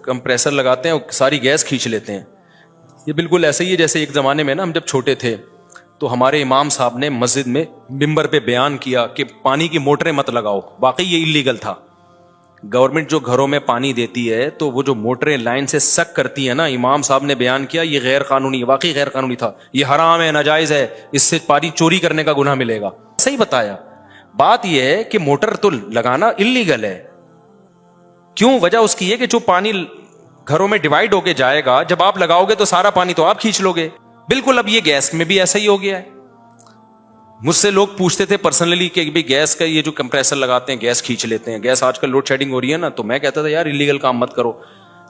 Compressor لگاتے ہیں اور ساری گیس کھینچ لیتے ہیں. یہ بالکل ایسے ہی ہے جیسے ایک زمانے میں نا ہم جب چھوٹے تھے تو ہمارے امام صاحب نے مسجد میں ممبر پہ بیان کیا کہ پانی کی موٹریں مت لگاؤ. واقعی یہ اللیگل تھا. گورنمنٹ جو گھروں میں پانی دیتی ہے تو وہ جو موٹریں لائن سے سک کرتی ہیں نا, امام صاحب نے بیان کیا یہ غیر قانونی, واقعی غیر قانونی تھا, یہ حرام ہے, ناجائز ہے, اس سے پانی چوری کرنے کا گناہ ملے گا. صحیح بتایا. بات یہ ہے کہ موٹر تو لگانا اللیگل ہے. کیوں؟ وجہ اس کی ہے کہ جو پانی گھروں میں ڈیوائیڈ ہو کے جائے گا, جب آپ لگاؤ گے تو سارا پانی تو آپ کھینچ لو گے. بالکل اب یہ گیس میں بھی ایسا ہی ہو گیا ہے. مجھ سے لوگ پوچھتے تھے پرسنلی کہ بھئی گیس کا یہ جو کمپریسر لگاتے ہیں گیس کھینچ لیتے ہیں, گیس آج کل لوڈ شیڈنگ ہو رہی ہے نا, تو میں کہتا تھا یار اللیگل کام مت کرو.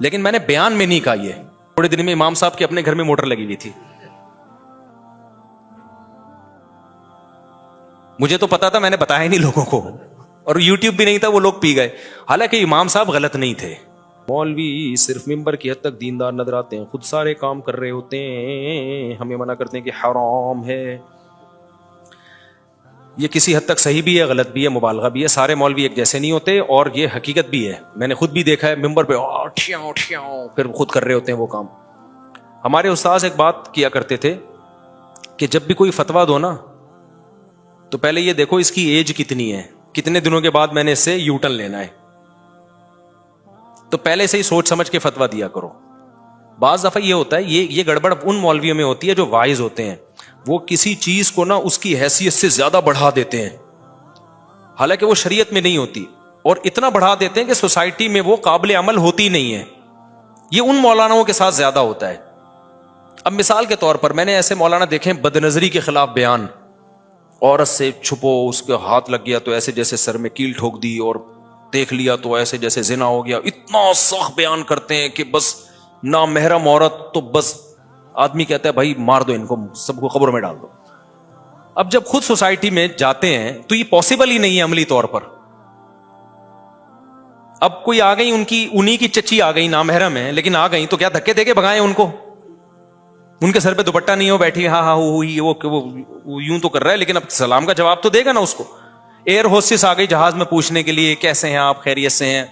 لیکن میں نے بیان میں نہیں کہا. یہ تھوڑے دن میں امام صاحب کے اپنے گھر میں موٹر لگی ہوئی تھی. مجھے تو پتا تھا, میں نے بتایا ہی نہیں لوگوں کو, اور یوٹیوب بھی نہیں تھا, وہ لوگ پی گئے. حالانکہ امام صاحب غلط نہیں تھے. مولوی صرف ممبر کی حد تک دیندار نظر آتے ہیں, خود سارے کام کر رہے ہوتے ہیں, ہمیں منع کرتے ہیں کہ حرام ہے. یہ کسی حد تک صحیح بھی ہے, غلط بھی ہے, مبالغہ بھی ہے. سارے مولوی ایک جیسے نہیں ہوتے, اور یہ حقیقت بھی ہے. میں نے خود بھی دیکھا ہے ممبر پہ پھر خود کر رہے ہوتے ہیں وہ کام. ہمارے استاذ ایک بات کیا کرتے تھے کہ جب بھی کوئی فتویٰ دو نا تو پہلے یہ دیکھو اس کی ایج کتنی ہے, کتنے دنوں کے بعد میں نے اس سے یو ٹرن لینا ہے. تو پہلے سے ہی سوچ سمجھ کے فتویٰ دیا کرو. بعض دفعہ یہ ہوتا ہے, یہ گڑبڑ ان مولویوں میں ہوتی ہے جو وائز ہوتے ہیں. وہ کسی چیز کو نا اس کی حیثیت سے زیادہ بڑھا دیتے ہیں, حالانکہ وہ شریعت میں نہیں ہوتی, اور اتنا بڑھا دیتے ہیں کہ سوسائٹی میں وہ قابل عمل ہوتی نہیں ہے. یہ ان مولاناؤں کے ساتھ زیادہ ہوتا ہے. اب مثال کے طور پر میں نے ایسے مولانا دیکھیں بد نظری کے خلاف بیان, عورت سے چھپو, اس کے ہاتھ لگ گیا تو ایسے جیسے سر میں کیل ٹھوک دی, اور دیکھ لیا تو ایسے جیسے زنا ہو گیا. اتنا سخت بیان کرتے ہیں کہ بس نامحرم عورت تو بس آدمی کہتا ہے بھائی مار دو ان کو, سب کو قبر میں ڈال دو. اب جب خود سوسائٹی میں جاتے ہیں تو یہ پاسبل ہی نہیں ہے عملی طور پر. اب کوئی آ گئی, انہی کی چچی آ گئی, نامحرم ہے لیکن آ گئی, تو کیا دھکے دے کے بھگائیں ان کو؟ ان کے سر پہ دوپٹہ نہیں ہو, بیٹھی ہاں وہ یوں تو کر رہا ہے, لیکن اب سلام کا جواب تو دے گا نا اس کو. ایئر ہوسٹس آ گئی جہاز میں پوچھنے کے لیے کیسے ہیں آپ, خیریت سے ہیں؟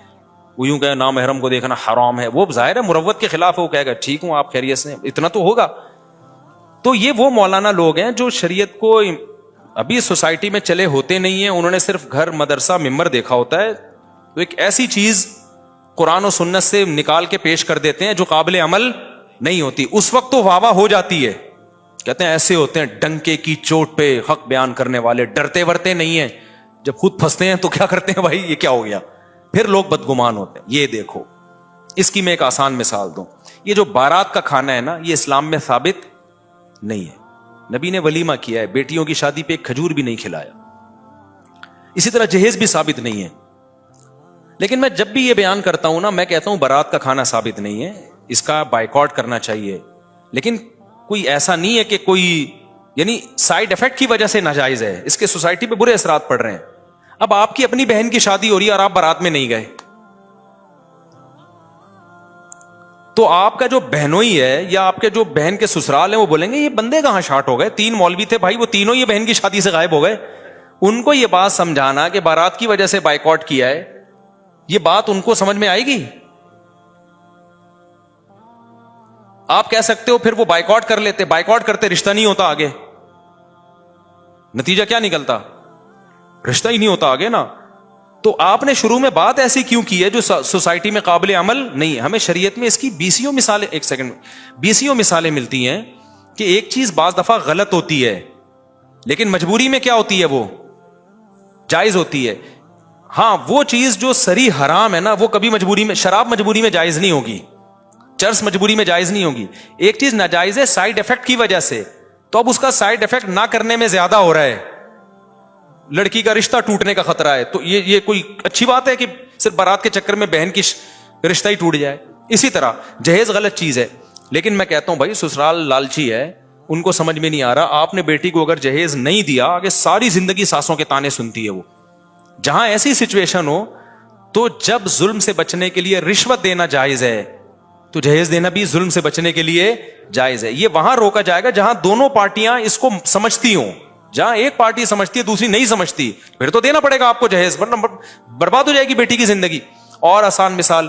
وہ یوں کہے نامحرم کو دیکھنا حرام ہے. وہ ظاہر ہے مروت کے خلاف ہے, وہ کہے گا ٹھیک ہوں آپ خیریت سے ہیں, اتنا تو ہوگا. تو یہ وہ مولانا لوگ ہیں جو شریعت کو ابھی سوسائٹی میں چلے ہوتے نہیں ہیں. انہوں نے صرف گھر, مدرسہ, ممبر دیکھا ہوتا ہے, تو ایک ایسی چیز قرآن و سنت سے نکال کے پیش کر دیتے ہیں جو قابل عمل نہیں ہوتی. اس وقت تو واہ واہ ہو جاتی ہے, کہتے ہیں ایسے ہوتے ہیں ڈنکے کی چوٹ پہ حق بیان کرنے والے, ڈرتے ورتے نہیں ہیں. جب خود پھنستے ہیں تو کیا کرتے ہیں بھائی, یہ کیا ہو گیا, پھر لوگ بدگمان ہوتے ہیں. یہ دیکھو, اس کی میں ایک آسان مثال دوں. یہ جو بارات کا کھانا ہے نا, یہ اسلام میں ثابت نہیں ہے. نبی نے ولیمہ کیا ہے, بیٹیوں کی شادی پہ ایک کھجور بھی نہیں کھلایا. اسی طرح جہیز بھی ثابت نہیں ہے. لیکن میں جب بھی یہ بیان کرتا ہوں نا, میں کہتا ہوں بارات کا کھانا ثابت نہیں ہے, اس کا بائیکاٹ کرنا چاہیے. لیکن کوئی ایسا نہیں ہے کہ کوئی یعنی سائیڈ افیکٹ کی وجہ سے ناجائز ہے, اس کے سوسائٹی پہ برے اثرات پڑ رہے ہیں. اب آپ کی اپنی بہن کی شادی ہو رہی ہے اور آپ بارات میں نہیں گئے, تو آپ کا جو بہنوئی ہے یا آپ کے جو بہن کے سسرال ہیں وہ بولیں گے یہ بندے کہاں شارٹ ہو گئے, 3 مولوی تھے بھائی, وہ تینوں یہ بہن کی شادی سے غائب ہو گئے. ان کو یہ بات سمجھانا کہ بارات کی وجہ سے بائیکاٹ کیا ہے, یہ بات ان کو سمجھ میں آئے گی؟ آپ کہہ سکتے ہو پھر وہ بائیکاٹ کر لیتے, بائیکاٹ کرتے رشتہ نہیں ہوتا آگے. نتیجہ کیا نکلتا؟ رشتہ ہی نہیں ہوتا آگے نا. تو آپ نے شروع میں بات ایسی کیوں کی ہے جو سوسائٹی میں قابل عمل نہیں ہے؟ ہمیں شریعت میں اس کی بیسیوں مثالیں, ایک سیکنڈ, بیسیوں مثالیں ملتی ہیں کہ ایک چیز بعض دفعہ غلط ہوتی ہے لیکن مجبوری میں کیا ہوتی ہے, وہ جائز ہوتی ہے. ہاں وہ چیز جو سری حرام ہے نا, وہ کبھی مجبوری میں, شراب مجبوری میں جائز نہیں ہوگی, چرس مجبوری میں جائز نہیں ہوگی. ایک چیز ناجائز ہے سائیڈ افیکٹ کی وجہ سے, تو اب اس کا سائیڈ افیکٹ نہ کرنے میں زیادہ ہو رہا ہے. لڑکی کا رشتہ ٹوٹنے کا خطرہ ہے, تو یہ کوئی اچھی بات ہے کہ صرف بارات کے چکر میں بہن کی رشتہ ہی ٹوٹ جائے؟ اسی طرح جہیز غلط چیز ہے, لیکن میں کہتا ہوں بھائی سسرال لالچی ہے, ان کو سمجھ میں نہیں آ رہا. آپ نے بیٹی کو اگر جہیز نہیں دیا, آگے ساری زندگی ساسوں کے تانے سنتی ہے وہ. جہاں ایسی سچویشن ہو تو جب ظلم سے بچنے کے لیے رشوت دینا جائز ہے, تو جہیز دینا بھی ظلم سے بچنے کے لیے جائز ہے. یہ وہاں روکا جائے گا جہاں دونوں پارٹیاں اس کو سمجھتی ہوں. جہاں ایک پارٹی سمجھتی ہے دوسری نہیں سمجھتی, پھر تو دینا پڑے گا آپ کو جہیز, ورنہ برباد ہو جائے گی بیٹی کی زندگی. اور آسان مثال,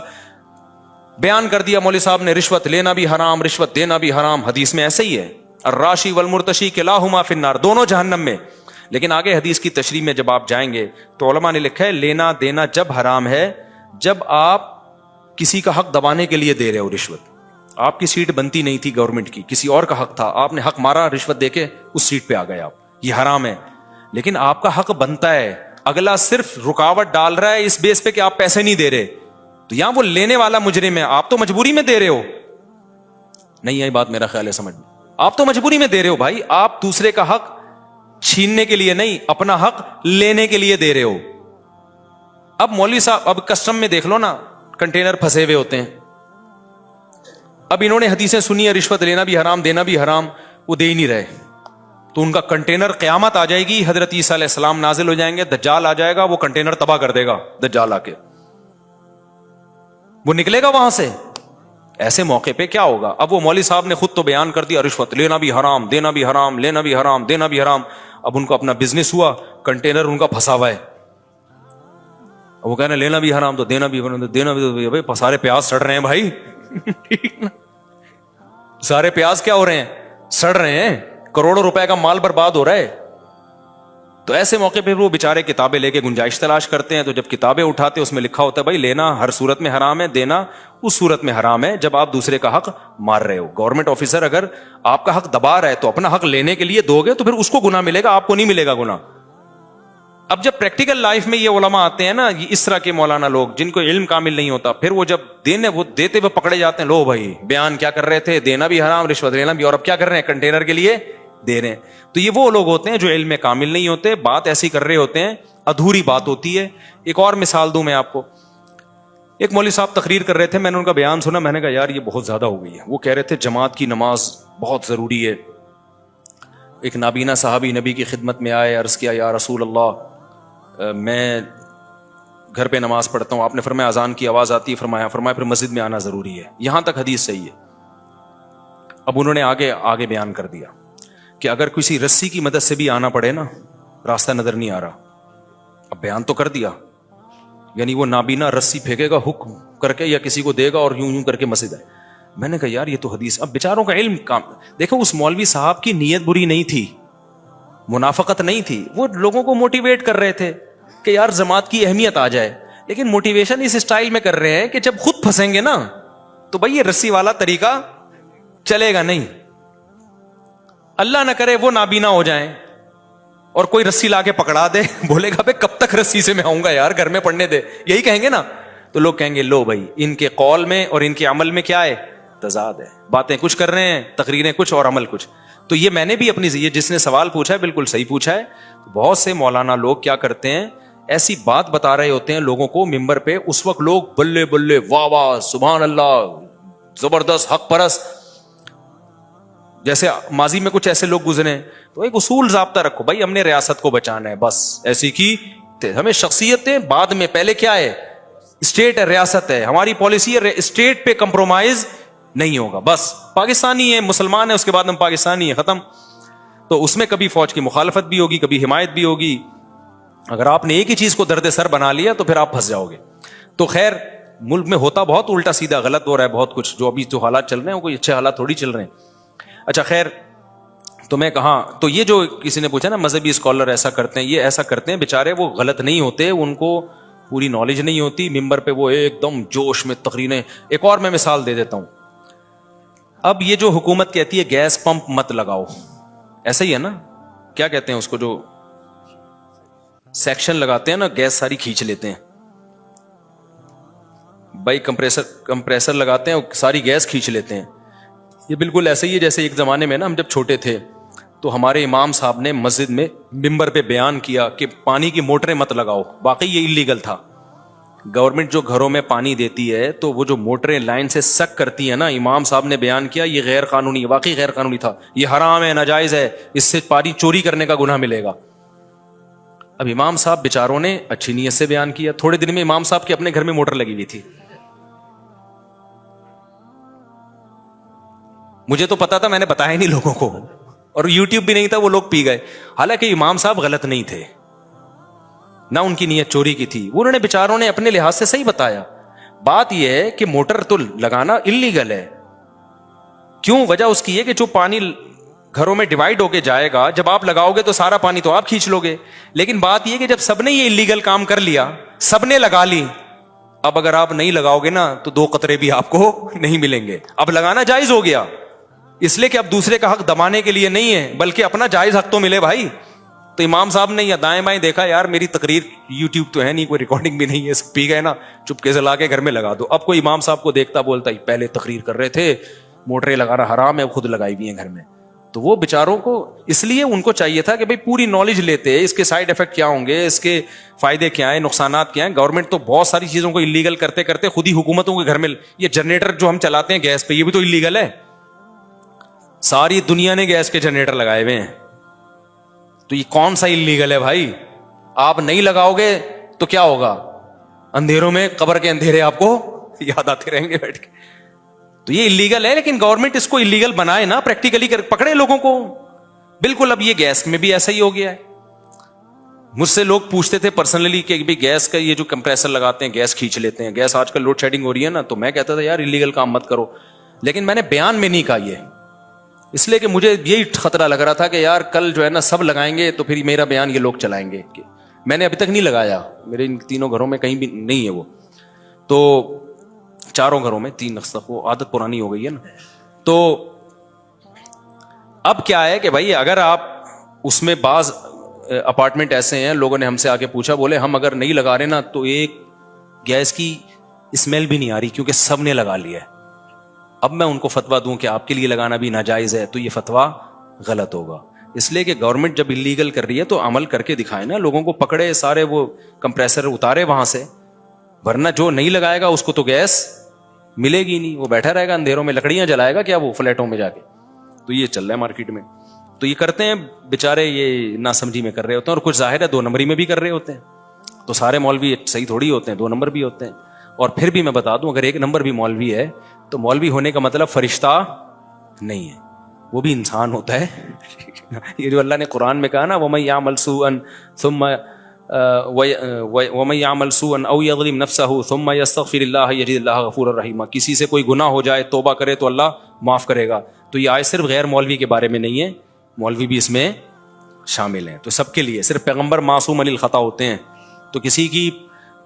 بیان کر دیا مولوی صاحب نے رشوت لینا بھی حرام رشوت دینا بھی حرام. حدیث میں ایسا ہی ہے, الراشی والمرتشی کلاہما فی النار, دونوں جہنم میں. لیکن آگے حدیث کی تشریح میں جب آپ جائیں گے تو علماء نے لکھا ہے لینا دینا جب حرام ہے جب آپ کسی کا حق دبانے کے لیے دے رہے ہو رشوت. آپ کی سیٹ بنتی نہیں تھی گورنمنٹ کی, کسی اور کا حق تھا, آپ نے حق مارا, رشوت دے کے اس سیٹ پہ آ گئے آپ, یہ حرام ہے. لیکن آپ کا حق بنتا ہے, اگلا صرف رکاوٹ ڈال رہا ہے اس بیس پہ کہ آپ پیسے نہیں دے رہے, تو یہاں وہ لینے والا مجرم ہے, آپ تو مجبوری میں دے رہے ہو. نہیں آئی بات, میرا خیال ہے سمجھ میں, آپ تو مجبوری میں دے رہے ہو بھائی, آپ دوسرے کا حق چھیننے کے لیے نہیں, اپنا حق لینے کے لیے دے رہے ہو. اب مولوی صاحب, اب کسٹم میں دیکھ لو نا, کنٹینر پھنسے ہوئے ہوتے ہیں. اب انہوں نے حدیثیں سنی ہے رشوت لینا بھی حرام دینا بھی حرام, وہ دے ہی نہیں رہے, تو ان کا کنٹینر قیامت آ جائے گی, حضرت عیسیٰ علیہ السلام نازل ہو جائیں گے, دجال آ جائے گا, وہ کنٹینر تباہ کر دے گا. دجال آ کے وہ نکلے گا وہاں سے. ایسے موقع پہ کیا ہوگا؟ اب وہ مولوی صاحب نے خود تو بیان کر دیا رشوت لینا بھی حرام دینا بھی حرام لینا بھی حرام دینا بھی حرام. اب ان کو اپنا بزنس ہوا, کنٹینر ان کا پھنسا ہوا ہے, وہ کہنا لینا بھی حرام تو دینا بھی حرام, دینا بھی. بھائی سارے پیاز سڑ رہے ہیں بھائی, سارے پیاز کیا ہو رہے ہیں, سڑ رہے ہیں, کروڑوں روپے کا مال برباد ہو رہا ہے. تو ایسے موقع پہ وہ بیچارے کتابیں لے کے گنجائش تلاش کرتے ہیں, تو جب کتابیں اٹھاتے اس میں لکھا ہوتا ہے بھائی لینا ہر صورت میں حرام ہے, دینا اس صورت میں حرام ہے جب آپ دوسرے کا حق مار رہے ہو. گورنمنٹ آفیسر اگر آپ کا حق دبا رہا ہے تو اپنا حق لینے کے لیے دو گے تو پھر اس کو گناہ ملے گا, آپ کو نہیں ملے گا گناہ. اب جب پریکٹیکل لائف میں یہ علماء آتے ہیں نا, اس طرح کے مولانا لوگ جن کو علم کامل نہیں ہوتا, پھر وہ جب وہ دیتے ہوئے پکڑے جاتے ہیں, لو بھائی بیان کیا کر رہے تھے, دینا بھی حرام رشوت لینا بھی, اور اب کیا کر رہے ہیں, کنٹینر کے لیے دے رہے ہیں. تو یہ وہ لوگ ہوتے ہیں جو علم میں کامل نہیں ہوتے, بات ایسی کر رہے ہوتے ہیں, ادھوری بات ہوتی ہے. ایک اور مثال دوں میں آپ کو. ایک مولوی صاحب تقریر کر رہے تھے, میں نے ان کا بیان سنا, میں نے کہا یار یہ بہت زیادہ ہو گئی ہے. وہ کہہ رہے تھے جماعت کی نماز بہت ضروری ہے. ایک نابینا صحابی نبی کی خدمت میں آئے, عرض کیا یا رسول اللہ میں گھر پہ نماز پڑھتا ہوں. آپ نے فرمایا اذان کی آواز آتی ہے, فرمایا پھر مسجد میں آنا ضروری ہے. یہاں تک حدیث صحیح ہے. اب انہوں نے آگے بیان کر دیا کہ اگر کسی رسی کی مدد سے بھی آنا پڑے نا, راستہ نظر نہیں آ رہا. اب بیان تو کر دیا, یعنی وہ نابینا رسی پھینکے گا حکم کر کے یا کسی کو دے گا اور یوں کر کے مسجد ہے. میں نے کہا یار یہ تو حدیث. اب بیچاروں کا علم کام دیکھو, اس مولوی صاحب کی نیت بری نہیں تھی, منافقت نہیں تھی, وہ لوگوں کو موٹیویٹ کر رہے تھے کہ یار جماعت کی اہمیت آ جائے. لیکن موٹیویشن اس اسٹائل میں کر رہے ہیں کہ جب خود پھنسیں گے نا تو بھائی یہ رسی والا طریقہ چلے گا نہیں. اللہ نہ کرے وہ نابینا ہو جائیں اور کوئی رسی لا کے پکڑا دے, بولے گا بھائی کب تک رسی سے میں آؤں گا یار, گھر میں پڑھنے دے, یہی کہیں گے نا. تو لوگ کہیں گے لو بھائی ان کے قول میں اور ان کے عمل میں کیا ہے, تضاد ہے. باتیں کچھ کر رہے ہیں, تقریریں کچھ اور عمل کچھ. تو یہ میں نے بھی اپنی, یہ جس نے سوال پوچھا ہے بالکل صحیح پوچھا ہے. بہت سے مولانا لوگ کیا کرتے ہیں, ایسی بات بتا رہے ہوتے ہیں لوگوں کو ممبر پہ, اس وقت لوگ بلے بلے واہ واہ سبحان اللہ زبردست حق پرست, جیسے ماضی میں کچھ ایسے لوگ گزرے. تو ایک اصول ضابطہ رکھو بھائی, ہم نے ریاست کو بچانا ہے بس, ایسی کی ہمیں شخصیتیں بعد میں, پہلے کیا ہے اسٹیٹ ہے ریاست ہے, ہماری پالیسی ہے اسٹیٹ پہ کمپرومائز نہیں ہوگا, بس پاکستانی ہے مسلمان ہے اس کے بعد ہم پاکستانی ہے ختم. تو اس میں کبھی فوج کی مخالفت بھی ہوگی, کبھی حمایت بھی ہوگی. اگر آپ نے ایک ہی چیز کو درد سر بنا لیا تو پھر آپ پھنس جاؤ گے. تو خیر ملک میں ہوتا بہت الٹا سیدھا غلط ہو رہا ہے بہت کچھ, جو ابھی جو حالات چل رہے ہیں کوئی اچھے حالات تھوڑی چل رہے ہیں. اچھا خیر, تو میں کہاں, تو یہ جو کسی نے پوچھا نا مذہبی اسکالر ایسا کرتے ہیں, یہ ایسا کرتے ہیں بیچارے, وہ غلط نہیں ہوتے, ان کو پوری نالج نہیں ہوتی, ممبر پہ وہ ایک دم جوش میں تقریریں. ایک اور میں مثال دے دیتا ہوں. اب یہ جو حکومت کہتی ہے گیس پمپ مت لگاؤ, ایسا ہی ہے نا, کیا کہتے ہیں اس کو, جو سیکشن لگاتے ہیں نا, گیس ساری کھینچ لیتے ہیں بھائی, کمپریسر لگاتے ہیں ساری گیس کھینچ لیتے ہیں. یہ بالکل ایسا ہی ہے جیسے ایک زمانے میں نا ہم جب چھوٹے تھے تو ہمارے امام صاحب نے مسجد میں ممبر پہ بیان کیا کہ پانی کی موٹریں مت لگاؤ. واقعی یہ اللیگل تھا. گورنمنٹ جو گھروں میں پانی دیتی ہے تو وہ جو موٹریں لائن سے سک کرتی ہیں نا, امام صاحب نے بیان کیا یہ غیر قانونی, واقعی غیر قانونی تھا, یہ حرام ہے, ناجائز ہے, اس سے پانی چوری کرنے کا گناہ ملے گا. اب امام صاحب بیچاروں نے اچھی نیت سے بیان کیا, تھوڑے دن میں امام صاحب کے اپنے گھر میں موٹر لگی ہوئی تھی. مجھے تو پتا تھا, میں نے بتایا نہیں لوگوں کو, اور یوٹیوب بھی نہیں تھا, وہ لوگ پی گئے. حالانکہ امام صاحب غلط نہیں تھے, نہ ان کی نیت چوری کی تھی, انہوں نے بیچاروں نے اپنے لحاظ سے صحیح بتایا. بات یہ ہے کہ موٹر تو لگانا اللیگل ہے. کیوں؟ وجہ اس کی ہے کہ جو پانی گھروں میں ڈیوائڈ ہو کے جائے گا, جب آپ لگاؤ گے تو سارا پانی تو آپ کھینچ لو گے. لیکن بات یہ کہ جب سب نے یہ اللیگل کام کر لیا, سب نے لگا لی, اب اگر آپ نہیں لگاؤ گے نا تو 2 قطرے بھی آپ کو نہیں ملیں گے. اب لگانا جائز ہو گیا, اس لیے کہ اب دوسرے کا حق دبانے کے لیے نہیں ہے, بلکہ اپنا جائز حق تو ملے بھائی. تو امام صاحب نے یا دائیں بائیں دیکھا, یار میری تقریر یوٹیوب تو ہے نہیں, کوئی ریکارڈنگ بھی نہیں ہے, پی گئے نا, چپکے سے لا کے گھر میں لگا دو. اب کوئی امام صاحب کو دیکھتا بولتا ہی پہلے تقریر کر رہے تھے موٹریں لگانا حرام ہے, خود لگائی ہوئی ہیں گھر میں. تو وہ بیچاروں کو اس لیے ان کو چاہیے تھا کہ بھائی پوری نالج لیتے, اس کے سائیڈ افیکٹ کیا ہوں گے, اس کے فائدے کیا ہیں, نقصانات کیا ہیں. گورنمنٹ تو بہت ساری چیزوں کو اللیگل کرتے کرتے خود ہی حکومتوں کے گھر میں, یہ جنریٹر جو ہم چلاتے ہیں گیس پہ, یہ بھی تو اللیگل ہے. ساری دنیا نے گیس کے جنریٹر لگائے ہوئے ہیں, تو یہ کون سا اللیگل ہے بھائی؟ آپ نہیں لگاؤ گے تو کیا ہوگا؟ اندھیروں میں قبر کے اندھیرے آپ کو یاد آتے رہیں گے بیٹھ کے. تو یہ اللیگل ہے, لیکن گورنمنٹ اس کو اللیگل بنائے نا, پریکٹیکلی پکڑے لوگوں کو. بالکل اب یہ گیس میں بھی ایسا ہی ہو گیا ہے. مجھ سے لوگ پوچھتے تھے پرسنلی کہ بھی گیس کا یہ جو کمپریسر لگاتے ہیں گیس کھینچ لیتے ہیں, گیس آج کل لوڈ شیڈنگ ہو رہی ہے نا, تو میں کہتا تھا یار اللیگل کام مت کرو, لیکن میں نے بیان میں نہیں کہا یہ, اس لیے کہ مجھے یہی خطرہ لگ رہا تھا کہ یار کل جو ہے نا سب لگائیں گے تو پھر میرا بیان یہ لوگ چلائیں گے. میں نے ابھی تک نہیں لگایا, میرے ان تینوں گھروں میں کہیں بھی نہیں ہے وہ, تو 4 گھروں میں 3 تک وہ عادت پرانی ہو گئی ہے نا. تو اب کیا ہے کہ بھائی اگر آپ اس میں, بعض اپارٹمنٹ ایسے ہیں, لوگوں نے ہم سے آ کے پوچھا, بولے ہم اگر نہیں لگا رہے نا تو ایک گیس کی اسمیل بھی نہیں آ رہی کیونکہ سب نے لگا لیا ہے. اب میں ان کو فتویٰ دوں کہ آپ کے لیے لگانا بھی ناجائز ہے, تو یہ فتویٰ غلط ہوگا. اس لیے کہ گورنمنٹ جب اللیگل کر رہی ہے تو عمل کر کے دکھائے نا, لوگوں کو پکڑے, سارے وہ کمپریسر اتارے وہاں سے, ورنہ جو نہیں لگائے گا اس کو تو گیس ملے گی نہیں, وہ بیٹھا رہے گا اندھیروں میں, لکڑیاں جلائے گا کیا وہ فلیٹوں میں جا کے. تو یہ چل رہا ہے مارکیٹ میں. تو یہ کرتے ہیں بیچارے, یہ ناسمجھی میں کر رہے ہوتے ہیں, اور کچھ ظاہر ہے 2 نمبری میں بھی کر رہے ہوتے ہیں. تو سارے مولوی صحیح تھوڑی ہوتے ہیں, 2 نمبر بھی ہوتے ہیں. اور پھر بھی میں بتا دوں, اگر 1 نمبر بھی مولوی ہے تو مولوی ہونے کا مطلب فرشتہ نہیں ہے, وہ بھی انسان ہوتا ہے. یہ جو اللہ نے قرآن میں کہا نا, وَمَن يَعْمَلْ سُوءًا ثُمَّ وَمَن يَعْمَلْ سُوءًا أَوْ يَظْلِمْ نَفْسَهُ ثُمَّ يَسْتَغْفِرِ اللَّهَ يَجِدِ اللَّهَ غَفُورًا رَحِيمًا. کسی سے کوئی گناہ ہو جائے, توبہ کرے تو اللہ معاف کرے گا. تو یہ آیت صرف غیر مولوی کے بارے میں نہیں ہے, مولوی بھی اس میں شامل ہیں. تو سب کے لیے, صرف پیغمبر معصوم عن الخطا ہوتے ہیں, تو کسی کی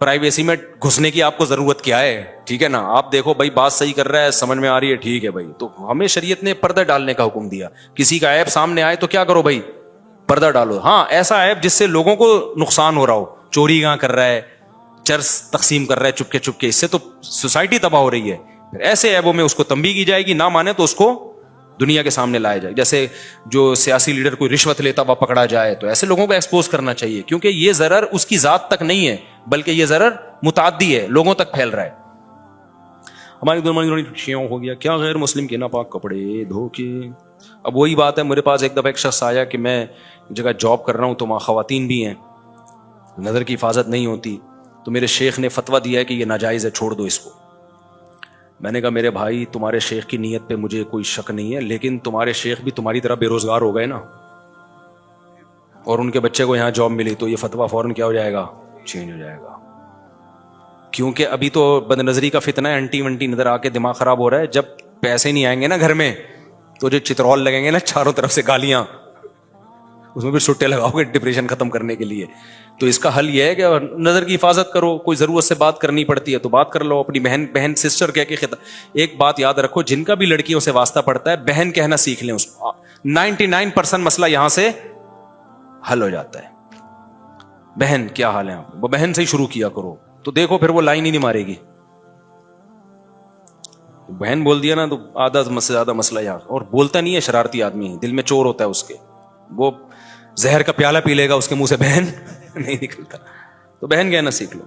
پرائیویسی میں گھسنے کی آپ کو ضرورت کیا ہے؟ ٹھیک ہے نا, آپ دیکھو بھائی بات صحیح کر رہا ہے, سمجھ میں آ رہی ہے, ٹھیک ہے بھائی. تو ہمیں شریعت نے پردہ ڈالنے کا حکم دیا. کسی کا عیب سامنے آئے تو کیا کرو بھائی؟ پردہ ڈالو. ہاں ایسا عیب جس سے لوگوں کو نقصان ہو رہا ہو, چوری کہاں کر رہا ہے, چرس تقسیم کر رہا ہے چپکے چپکے, اس سے تو سوسائٹی تباہ ہو رہی ہے. پھر ایسے عیبوں میں اس کو تنبیہ کی جائے گی, نہ مانے تو اس کو دنیا کے سامنے لایا جائے. جیسے جو سیاسی لیڈر کوئی رشوت لیتا ہوا پکڑا جائے تو ایسے لوگوں کو ایکسپوز کرنا چاہیے, کیونکہ یہ ضرر اس کی ذات تک نہیں ہے, بلکہ یہ ضرر متعدی ہے, لوگوں تک پھیل رہا ہے. ہماری شیعوں ہو گیا کیا غیر مسلم کے ناپاک کپڑے دھو کے. اب وہی بات ہے, میرے پاس ایک دفعہ ایک شخص آیا کہ میں جگہ جاب کر رہا ہوں تو وہاں خواتین بھی ہیں, نظر کی حفاظت نہیں ہوتی, تو میرے شیخ نے فتویٰ دیا ہے کہ یہ ناجائز ہے, چھوڑ دو اس کو. میں نے کہا میرے بھائی تمہارے شیخ کی نیت پہ مجھے کوئی شک نہیں ہے, لیکن تمہارے شیخ بھی تمہاری طرح بے روزگار ہو گئے نا, اور ان کے بچے کو یہاں جاب ملی, تو یہ فتویٰ فوراً کیا ہو جائے گا؟ چینج ہو جائے گا. کیونکہ ابھی تو بد نظری کا فتنہ ہے, انٹی ونٹی نظر آ کے دماغ خراب ہو رہا ہے. جب پیسے نہیں آئیں گے نا گھر میں تو جو چترول لگیں گے نا چاروں طرف سے گالیاں, اس میں بھی سٹے لگاؤ گے ڈپریشن ختم کرنے کے لیے. تو اس کا حل یہ ہے کہ نظر کی حفاظت کرو, کوئی ضرورت سے بات کرنی پڑتی ہے تو بات کر لو, اپنی بہن سسٹر کہہ کے ایک بات یاد رکھو, جن کا بھی لڑکیوں سے واسطہ پڑتا ہے بہن کہنا سیکھ لیں, اس کو 99% مسئلہ یہاں سے حل ہو جاتا ہے. بہن کیا حال ہے, وہ بہن سے ہی شروع کیا کرو, تو دیکھو پھر وہ لائن ہی نہیں مارے گی. بہن بول دیا نا تو آدھا سے زیادہ مسئلہ یہاں. اور بولتا نہیں ہے, شرارتی آدمی ہے, دل میں چور ہوتا ہے اس کے, وہ زہر کا پیالہ پی لے گا, اس کے منہ سے بہن نہیں نکلتا. تو بہن کہنا سیکھ لو.